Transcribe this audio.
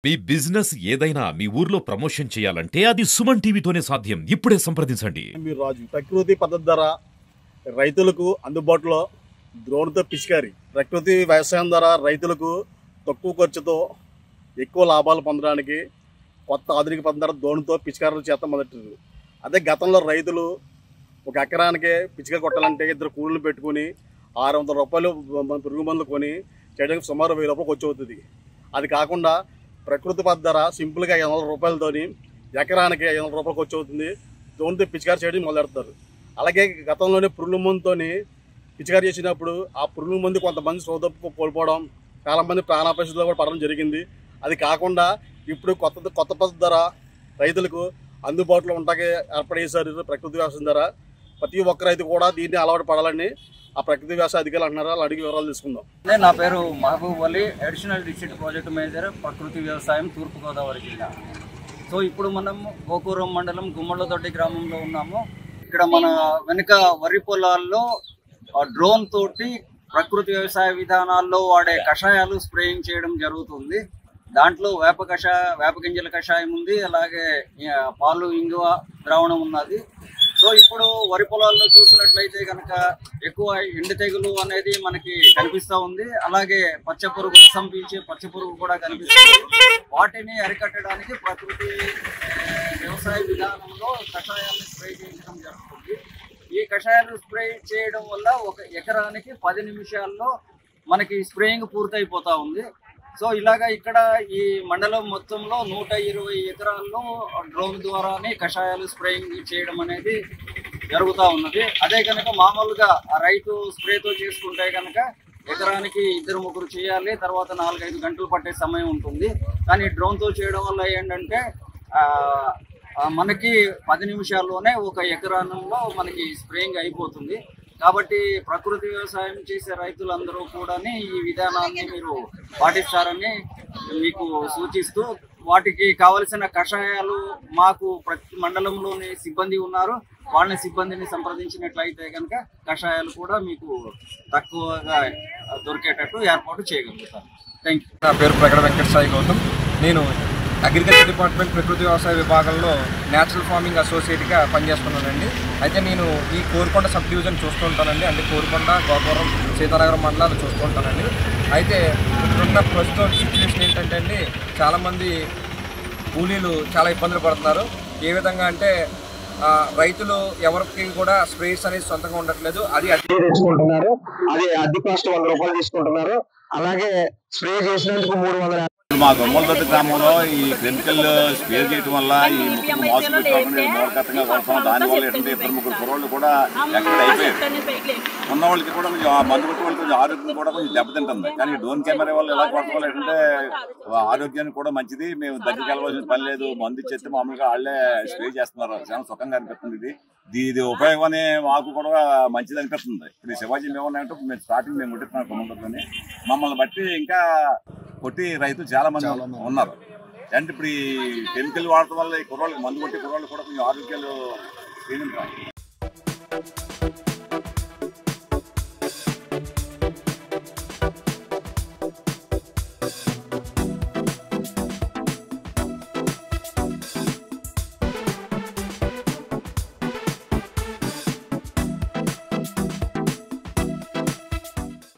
మీ business ఏదైనా మీ ఊర్లో promotion చేయాలంటే అది సుమన్ టీవీతోనే సాధ్యం. ఇప్పుడే సంప్రదించండి. మీరు రాజు ప్రకృతి పద్ధతి ద్వారా రైతులకు అందుబాటులో డ్రోన్తో పిచికారీ. ప్రకృతి వ్యవసాయం ద్వారా రైతులకు తక్కువ ఖర్చుతో ఎక్కువ లాభాలు పొందడానికి కొత్త ఆధునిక పద్ధతి ద్వారా డ్రోన్తో పిచికారీలు చేస్తాం మొదటి. అదే గతంలో రైతులు ఒక ఎకరానికి పిచికారీ కొట్టాలంటే ఇద్దరు కూలీలు పెట్టుకుని 600 రూపాయలు పురుగు మందులు కొని చేయడానికి సుమారు 1000 రూపాయలు ఖర్చు అవుతుంది. అది కాకుండా ప్రకృతి పద్ధతి ద్వారా సింపుల్గా 500 రూపాయలతోని ఎకరానికి 500 రూపాయలు ఖర్చు అవుతుంది. డ్రోన్తో పిచికారీ చేయడం మొదలెడతారు. అలాగే గతంలోనే పురుగుల మందుతో పిచికారీ చేసినప్పుడు ఆ పురుగుల మందు కొంతమంది సోదపు కోల్పోవడం, చాలామంది ప్రాణాపరిస్థితుల్లో కూడా పడడం జరిగింది. అది కాకుండా ఇప్పుడు కొత్త పద్ధతి ద్వారా రైతులకు అందుబాటులో ఉండటానికి ఏర్పడేశారు. ప్రకృతి వ్యవసాయం ద్వారా ప్రతి ఒక్క రైతు కూడా దీన్ని అలవాటు పడాలని ఆ ప్రకృతి వ్యవసాయ అధికారులు అంటున్నారు. అలా అడిగి వివరాలు తీసుకుందాం. నా పేరు Mahboob Ali, additional district project manager, ప్రకృతి వ్యవసాయం, తూర్పుగోదావరి జిల్లా. సో ఇప్పుడు మనం గోకూరం మండలం గుమ్మళ్ళతోటి గ్రామంలో ఉన్నాము. ఇక్కడ మన వెనుక వరి పొలాల్లో డ్రోన్ తోటి ప్రకృతి వ్యవసాయ విధానాల్లో వాడే కషాయాలు స్ప్రేయింగ్ చేయడం జరుగుతుంది. దాంట్లో వేప గింజల కషాయం ఉంది, అలాగే పాలు ఇంగువ ద్రావణం ఉన్నది. సో ఇప్పుడు వరి పొలాల్లో చూసినట్లయితే కనుక ఎక్కువ ఎండు తెగులు అనేది మనకి కనిపిస్తూ ఉంది. అలాగే పచ్చపురుగు, రసం పీల్చే పచ్చపురుగు కూడా కనిపిస్తుంది. వాటిని అరికట్టడానికి ప్రకృతి వ్యవసాయ విధానంలో కషాయాలను స్ప్రే చేయించడం జరుగుతుంది. ఈ కషాయాలు స్ప్రే చేయడం వల్ల ఒక ఎకరానికి 10 నిమిషాల్లో మనకి స్ప్రేయింగ్ పూర్తయిపోతూ ఉంది. సో ఇలాగా ఇక్కడ ఈ మండలం మొత్తంలో 120 ఎకరాల్లో డ్రోన్ ద్వారానే కషాయాలు స్ప్రేయింగ్ చేయడం అనేది జరుగుతూ ఉన్నది. అదే కనుక మామూలుగా రైతు స్ప్రేతో చేసుకుంటే కనుక ఎకరానికి 2-3 చేయాలి, తర్వాత 4-5 గంటలు పట్టే సమయం ఉంటుంది. కానీ డ్రోన్తో చేయడం వల్ల ఏంటంటే మనకి 10 నిమిషాల్లోనే ఒక ఎకరానంలో మనకి స్ప్రేయింగ్ అయిపోతుంది. కాబట్టి ప్రకృతి వ్యవసాయం చేసే రైతులందరూ కూడా ఈ విధానాన్ని మీరు పాటిస్తారని మీకు సూచిస్తూ, వాటికి కావలసిన కషాయాలు మాకు ప్రతి మండలంలోని సిబ్బంది ఉన్నారు. వాళ్ళ సిబ్బందిని సంప్రదించినట్లయితే కనుక కషాయాలు కూడా మీకు తక్కువగా దొరికేటట్టు ఏర్పాటు చేయగలుగుతారు. Thank you. నా పేరు ప్రగడ వెంకట సాయి గౌతమ్. నేను అగ్రికల్చర్ డిపార్ట్మెంట్ ప్రకృతి వ్యవసాయ విభాగంలో న్యాచురల్ ఫార్మింగ్ అసోసియేట్గా పనిచేస్తున్నానండి. అయితే నేను ఈ కోరుకొండ సబ్ డివిజన్ చూస్తూ ఉంటానండి. అంటే కోరుకొండ, గోకవరం, సీతానగరం మండలాలు చూస్తూ ఉంటానండి. అయితే ఇప్పుడున్న ప్రస్తుతం సిచ్యువేషన్ ఏంటంటే అండి, చాలామంది కూలీలు చాలా ఇబ్బందులు పడుతున్నారు. ఏ విధంగా అంటే రైతులు ఎవరికి కూడా స్ప్రేస్ అనేది సొంతంగా ఉండట్లేదు. అది అద్దె తెచ్చుకుంటున్నారు. అది అద్దె కాస్ట్ 100 రూపాయలు తీసుకుంటున్నారు. అలాగే స్ప్రే చేసినందుకు 300. మా గుమ్మలతోటి గ్రామంలో ఈ కెమికల్ స్ప్రే చేయడం వల్ల ఈ ముఖ్యంగా మాస్క్ పెట్టుకోకుండా మూలకత్తంగా వస్తాం. దానివల్ల ఏంటంటే 2-3 కుర్రోళ్ళు కూడా ఎక్కడ అయిపోయారు. ఉన్న వాళ్ళకి కూడా కొంచెం మందు కొట్టే వాళ్ళకి కొంచెం ఆరోగ్యం కూడా కొంచెం దెబ్బతింటుంది. కానీ డ్రోన్ కెమెరా వల్ల ఎలా కొట్టుకోవాలి ఏంటంటే ఆరోగ్యానికి కూడా మంచిది. మేము దగ్గరికి వెళ్ళవలసిన పని లేదు. మందు ఇచ్చేస్తే మామూలుగా వాళ్ళే స్ప్రే చేస్తున్నారు. చాలా సుఖంగా అనిపిస్తుంది. ఇది ఉపయోగం అనే మాకు కూడా మంచిది అనిపిస్తుంది. ఇప్పుడు శివాజీ ఏమన్నాయంటే మేము స్టార్టింగ్ మేము కొట్టిస్తున్నాం గుమ్మలతోని. మమ్మల్ని బట్టి ఇంకా కొట్టి రైతులు చాలా మంది ఉన్నారు. అంటే ఇప్పుడు ఈ కెమికల్ వాడటం వల్ల ఈ కుర్రోళ్ళకి మందు కొట్టి కుర్రోళ్ళు కూడా కొంచెం ఆరోగ్యాలు క్షీణించాలి.